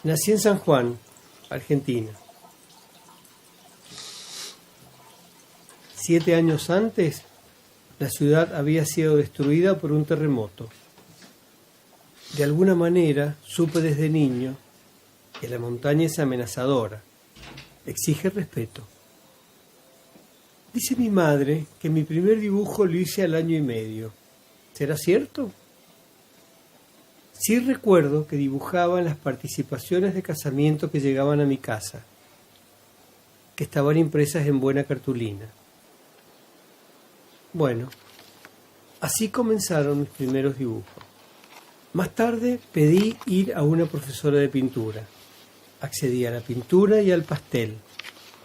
Nací en San Juan, Argentina. 7 años antes, la ciudad había sido destruida por un terremoto. De alguna manera, supe desde niño que la montaña es amenazadora, exige respeto. Dice mi madre que mi primer dibujo lo hice al año y medio. ¿Será cierto? Sí recuerdo que dibujaba las participaciones de casamiento que llegaban a mi casa, que estaban impresas en buena cartulina. Bueno, así comenzaron mis primeros dibujos. Más tarde pedí ir a una profesora de pintura. Accedí a la pintura y al pastel,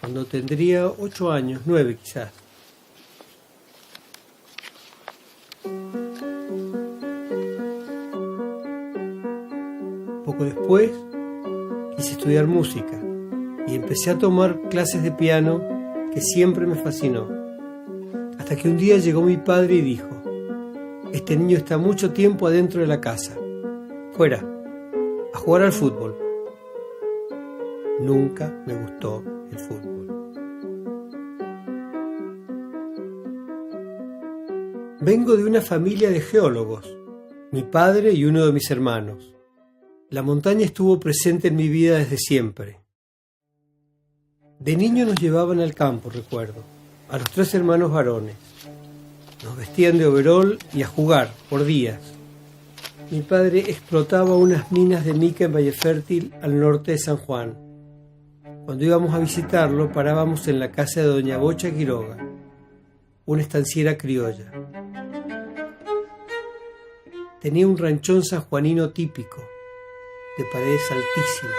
cuando tendría 8 años, 9 quizás. Poco después quise estudiar música y empecé a tomar clases de piano que siempre me fascinó. Hasta que un día llegó mi padre y dijo: este niño está mucho tiempo adentro de la casa. Fuera, a jugar al fútbol. Nunca me gustó el fútbol. Vengo de una familia de geólogos, mi padre y uno de mis hermanos. La montaña estuvo presente en mi vida desde siempre. De niño nos llevaban al campo, recuerdo, a los 3 hermanos varones. Nos vestían de overol y a jugar por días. Mi padre explotaba unas minas de mica en Valle Fértil, al norte de San Juan. Cuando íbamos a visitarlo, parábamos en la casa de doña Bocha Quiroga, una estanciera criolla. Tenía un ranchón sanjuanino típico, de paredes altísimas.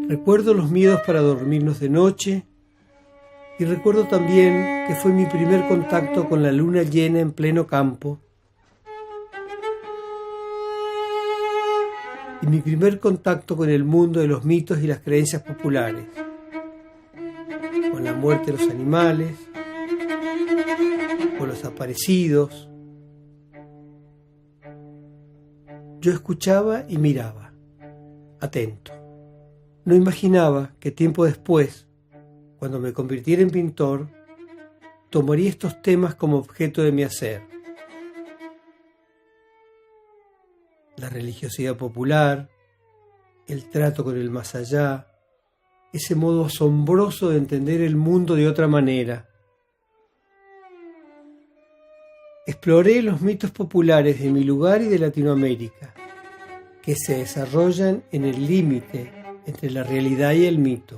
Recuerdo los miedos para dormirnos de noche y recuerdo también que fue mi primer contacto con la luna llena en pleno campo y mi primer contacto con el mundo de los mitos y las creencias populares, con la muerte de los animales, con los aparecidos. Yo escuchaba y miraba, atento. No imaginaba que tiempo después, cuando me convirtiera en pintor, tomaría estos temas como objeto de mi hacer. La religiosidad popular, el trato con el más allá, ese modo asombroso de entender el mundo de otra manera. Exploré los mitos populares de mi lugar y de Latinoamérica, que se desarrollan en el límite entre la realidad y el mito.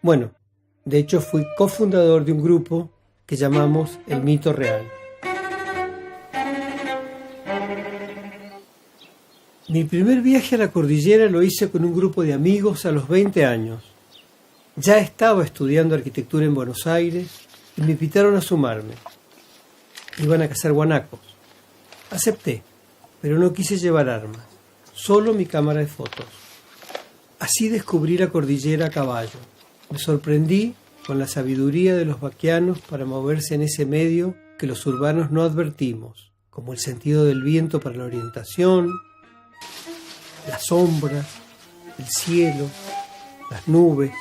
Bueno, de hecho fui cofundador de un grupo que llamamos El Mito Real. Mi primer viaje a la cordillera lo hice con un grupo de amigos a los 20 años. Ya estaba estudiando arquitectura en Buenos Aires y me invitaron a sumarme. Iban a cazar guanacos. Acepté, pero no quise llevar armas, solo mi cámara de fotos. Así descubrí la cordillera a caballo. Me sorprendí con la sabiduría de los vaquianos para moverse en ese medio que los urbanos no advertimos, como el sentido del viento para la orientación, las sombras, el cielo, las nubes.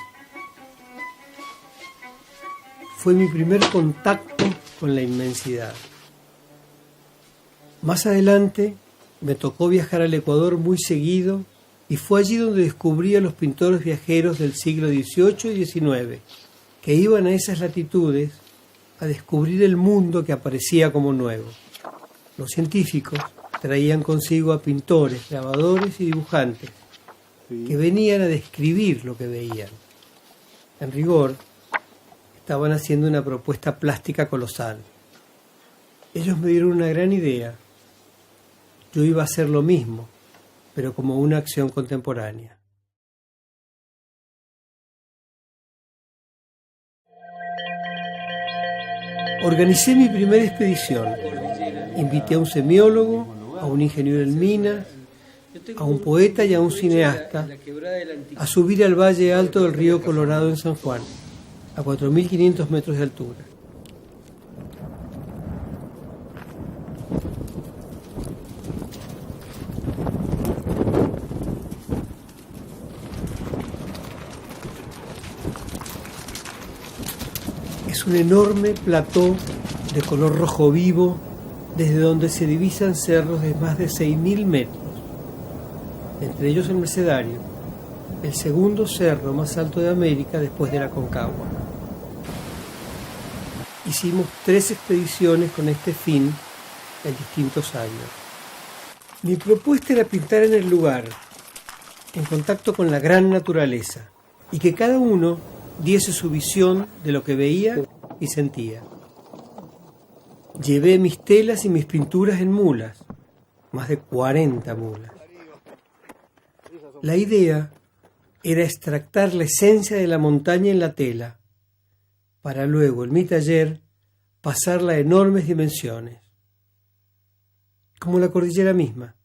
Fue mi primer contacto con la inmensidad. Más adelante me tocó viajar al Ecuador muy seguido y fue allí donde descubrí a los pintores viajeros del siglo XVIII y XIX, que iban a esas latitudes a descubrir el mundo que aparecía como nuevo. Los científicos traían consigo a pintores, grabadores y dibujantes, que venían a describir lo que veían. En rigor, estaban haciendo una propuesta plástica colosal. Ellos me dieron una gran idea. Yo iba a hacer lo mismo, pero como una acción contemporánea. Organicé mi primera expedición. Invité a un semiólogo, a un ingeniero en minas, a un poeta y a un cineasta a subir al valle alto del río Colorado en San Juan, a 4.500 metros de altura. Es un enorme plató de color rojo vivo, desde donde se divisan cerros de más de 6.000 metros, entre ellos el Mercedario, el segundo cerro más alto de América después de la Aconcagua. Hicimos 3 expediciones con este fin en distintos años. Mi propuesta era pintar en el lugar, en contacto con la gran naturaleza, y que cada uno diese su visión de lo que veía y sentía. Llevé mis telas y mis pinturas en mulas, más de 40 mulas. La idea era extractar la esencia de la montaña en la tela, para luego, en mi taller, pasarla a enormes dimensiones, como la cordillera misma.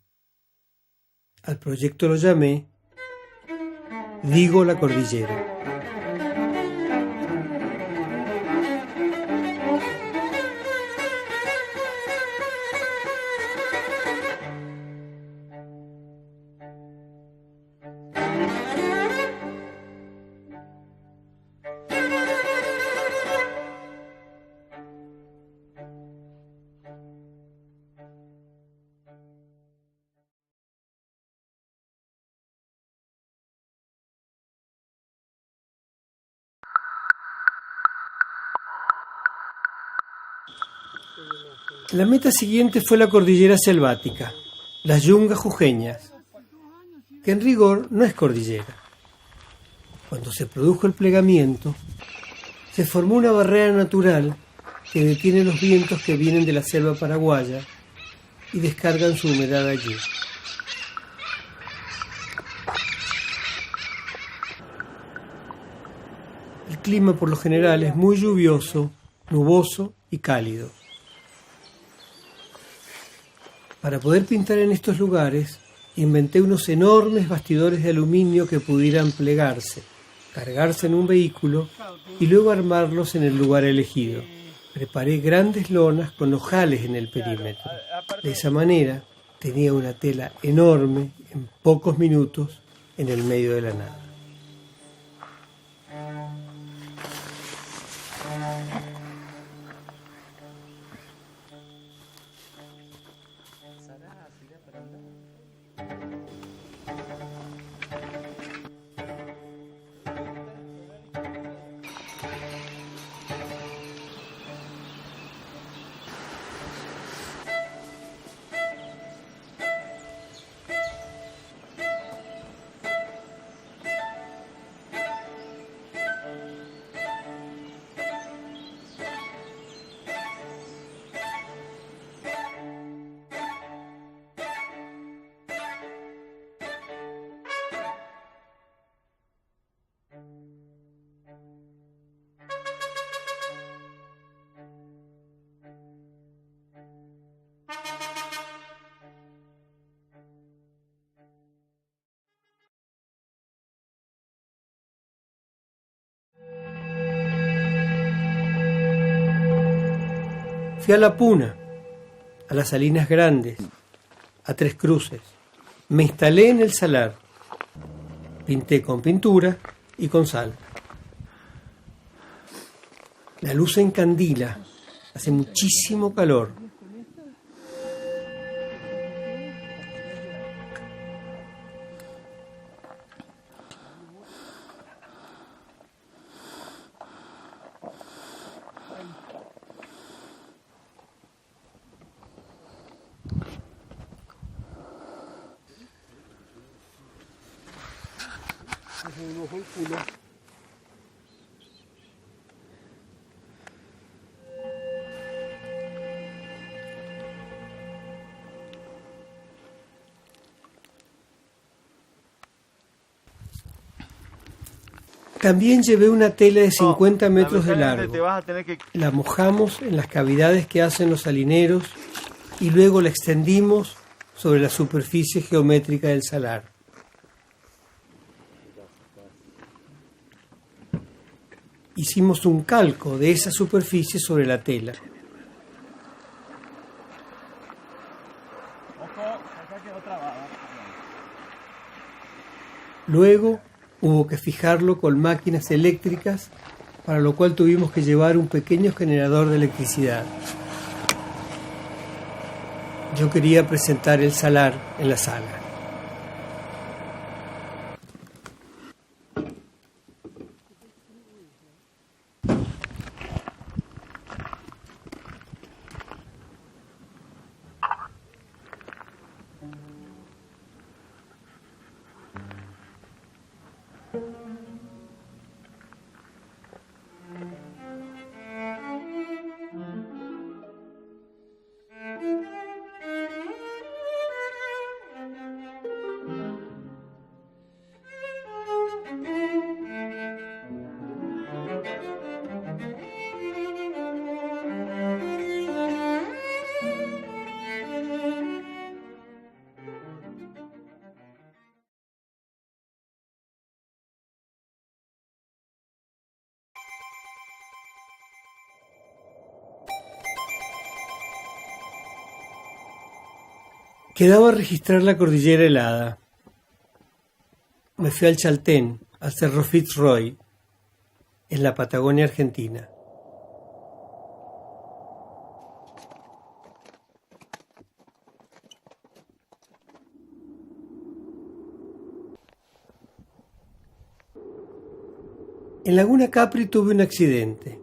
Al proyecto lo llamé Digo la Cordillera. La meta siguiente fue la cordillera selvática, las yungas jujeñas, que en rigor no es cordillera. Cuando se produjo el plegamiento, se formó una barrera natural que detiene los vientos que vienen de la selva paraguaya y descargan su humedad allí. El clima por lo general es muy lluvioso, nuboso y cálido. Para poder pintar en estos lugares, inventé unos enormes bastidores de aluminio que pudieran plegarse, cargarse en un vehículo y luego armarlos en el lugar elegido. Preparé grandes lonas con ojales en el perímetro. De esa manera, tenía una tela enorme en pocos minutos en el medio de la nada. Fui a La Puna, a las Salinas Grandes, a Tres Cruces. Me instalé en el salar. Pinté con pintura y con sal. La luz se encandila, hace muchísimo calor. También llevé una tela de 50 metros de largo. La mojamos en las cavidades que hacen los salineros y luego la extendimos sobre la superficie geométrica del salar. Hicimos un calco de esa superficie sobre la tela. Luego hubo que fijarlo con máquinas eléctricas para lo cual tuvimos que llevar un pequeño generador de electricidad. Yo quería presentar el salar en la sala. Quedaba registrar la cordillera helada. Me fui al Chaltén, al Cerro Fitzroy, en la Patagonia Argentina. En Laguna Capri tuve un accidente.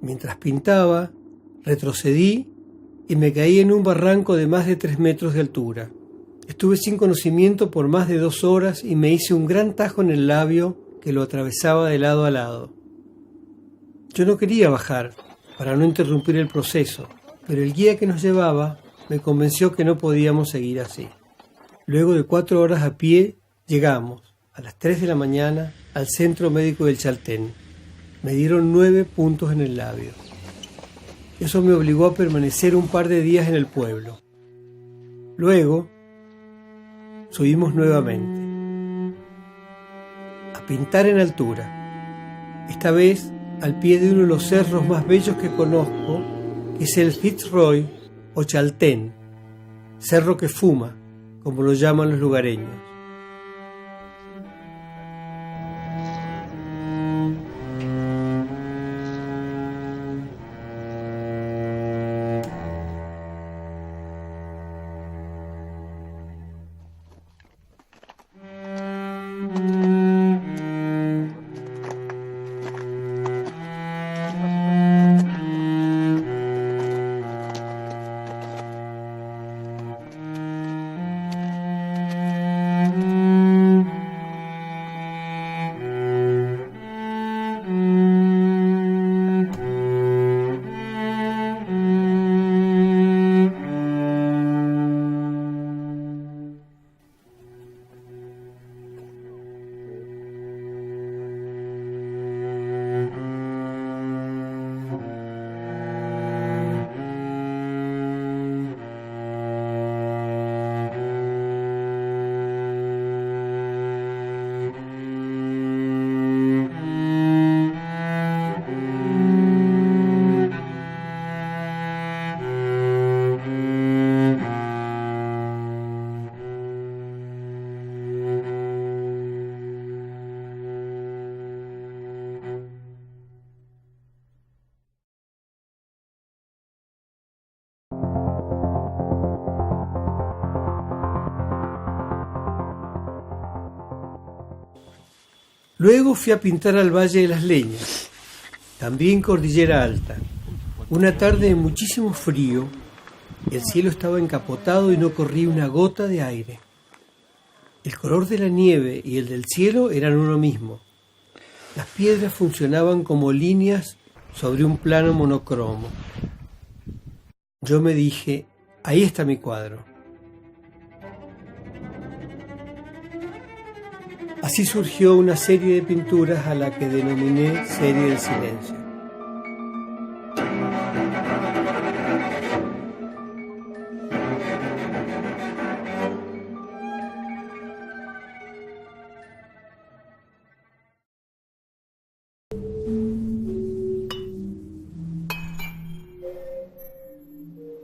Mientras pintaba, retrocedí y me caí en un barranco de más de 3 metros de altura. Estuve sin conocimiento por más de 2 horas y me hice un gran tajo en el labio que lo atravesaba de lado a lado. Yo no quería bajar para no interrumpir el proceso, pero el guía que nos llevaba me convenció que no podíamos seguir así. Luego de 4 horas a pie, llegamos, a las 3 de la mañana, al centro médico del Chaltén. Me dieron 9 puntos en el labio. Eso me obligó a permanecer un par de días en el pueblo. Luego, subimos nuevamente. A pintar en altura. Esta vez al pie de uno de los cerros más bellos que conozco, que es el Fitzroy o Chaltén, cerro que fuma, como lo llaman los lugareños. Luego fui a pintar al Valle de las Leñas, también cordillera alta. Una tarde de muchísimo frío, el cielo estaba encapotado y no corría una gota de aire. El color de la nieve y el del cielo eran uno mismo. Las piedras funcionaban como líneas sobre un plano monocromo. Yo me dije, ahí está mi cuadro. Así surgió una serie de pinturas a la que denominé Serie del Silencio.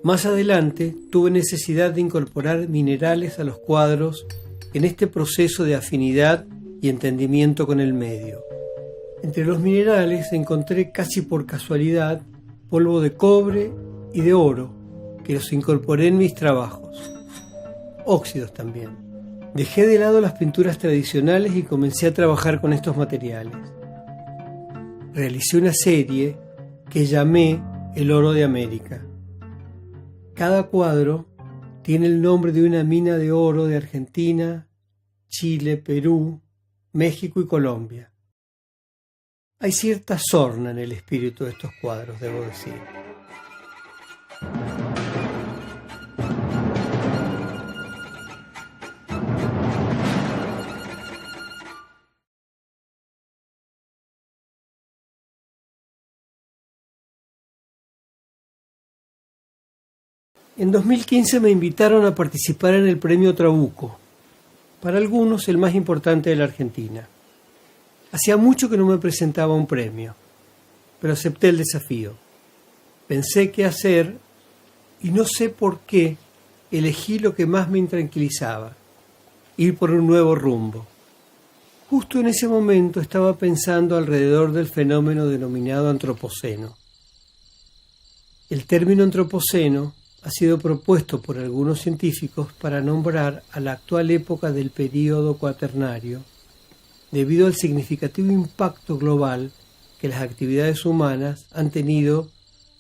Más adelante tuve necesidad de incorporar minerales a los cuadros en este proceso de afinidad y entendimiento con el medio. Entre los minerales encontré casi por casualidad polvo de cobre y de oro, que los incorporé en mis trabajos. Óxidos también. Dejé de lado las pinturas tradicionales y comencé a trabajar con estos materiales. Realicé una serie que llamé El Oro de América. Cada cuadro tiene el nombre de una mina de oro de Argentina, Chile, Perú, México y Colombia. Hay cierta sorna en el espíritu de estos cuadros, debo decir. En 2015 me invitaron a participar en el Premio Trabuco, para algunos el más importante de la Argentina. Hacía mucho que no me presentaba un premio, pero acepté el desafío. Pensé qué hacer y no sé por qué elegí lo que más me intranquilizaba, ir por un nuevo rumbo. Justo en ese momento estaba pensando alrededor del fenómeno denominado antropoceno. El término antropoceno ha sido propuesto por algunos científicos para nombrar a la actual época del período cuaternario, debido al significativo impacto global que las actividades humanas han tenido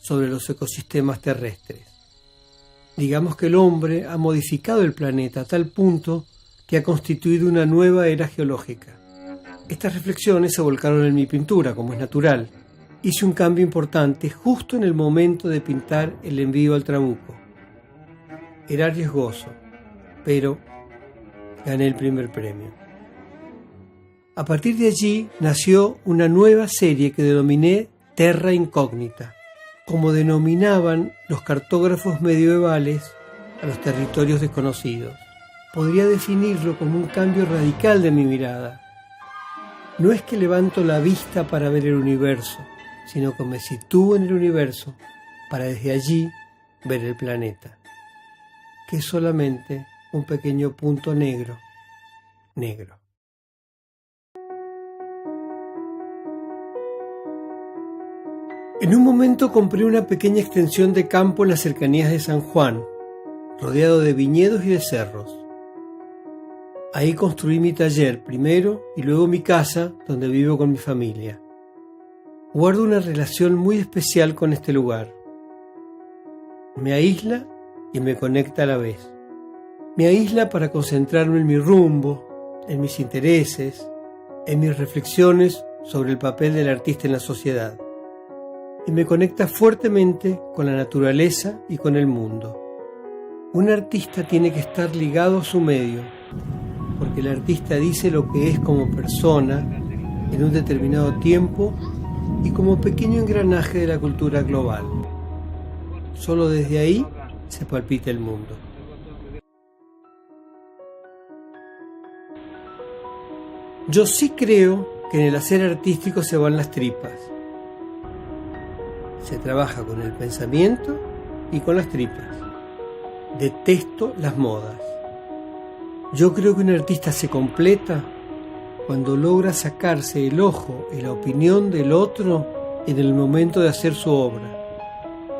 sobre los ecosistemas terrestres. Digamos que el hombre ha modificado el planeta a tal punto que ha constituido una nueva era geológica. Estas reflexiones se volcaron en mi pintura, como es natural. Hice un cambio importante justo en el momento de pintar el envío al Trabuco. Era riesgoso, pero gané el primer premio. A partir de allí nació una nueva serie que denominé Terra Incógnita, como denominaban los cartógrafos medievales a los territorios desconocidos. Podría definirlo como un cambio radical de mi mirada. No es que levanto la vista para ver el universo, sino que me sitúo en el universo para desde allí ver el planeta, que es solamente un pequeño punto negro. En un momento compré una pequeña extensión de campo en las cercanías de San Juan, rodeado de viñedos y de cerros. Ahí construí mi taller primero y luego mi casa, donde vivo con mi familia. Guardo una relación muy especial con este lugar. Me aísla y me conecta a la vez. Me aísla para concentrarme en mi rumbo, en mis intereses, en mis reflexiones sobre el papel del artista en la sociedad. Y me conecta fuertemente con la naturaleza y con el mundo. Un artista tiene que estar ligado a su medio, porque el artista dice lo que es como persona en un determinado tiempo y como pequeño engranaje de la cultura global. Solo desde ahí se palpita el mundo. Yo sí creo que en el hacer artístico se van las tripas. Se trabaja con el pensamiento y con las tripas. Detesto las modas. Yo creo que un artista se completa cuando logra sacarse el ojo y la opinión del otro en el momento de hacer su obra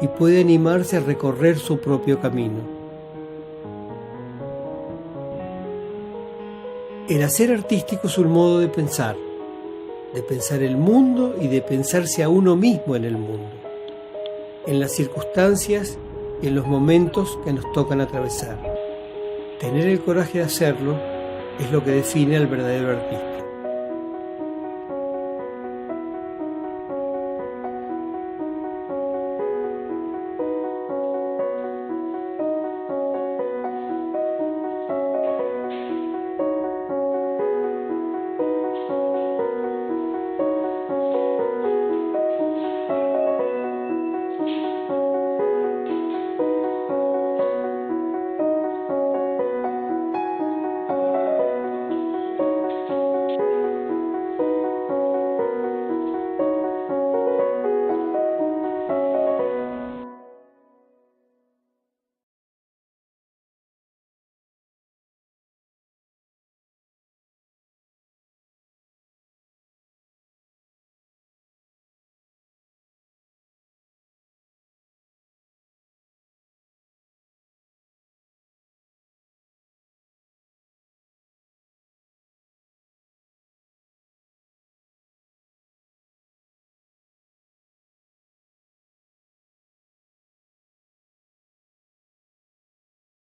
y puede animarse a recorrer su propio camino. El hacer artístico es un modo de pensar el mundo y de pensarse a uno mismo en el mundo, en las circunstancias y en los momentos que nos tocan atravesar. Tener el coraje de hacerlo es lo que define al verdadero artista.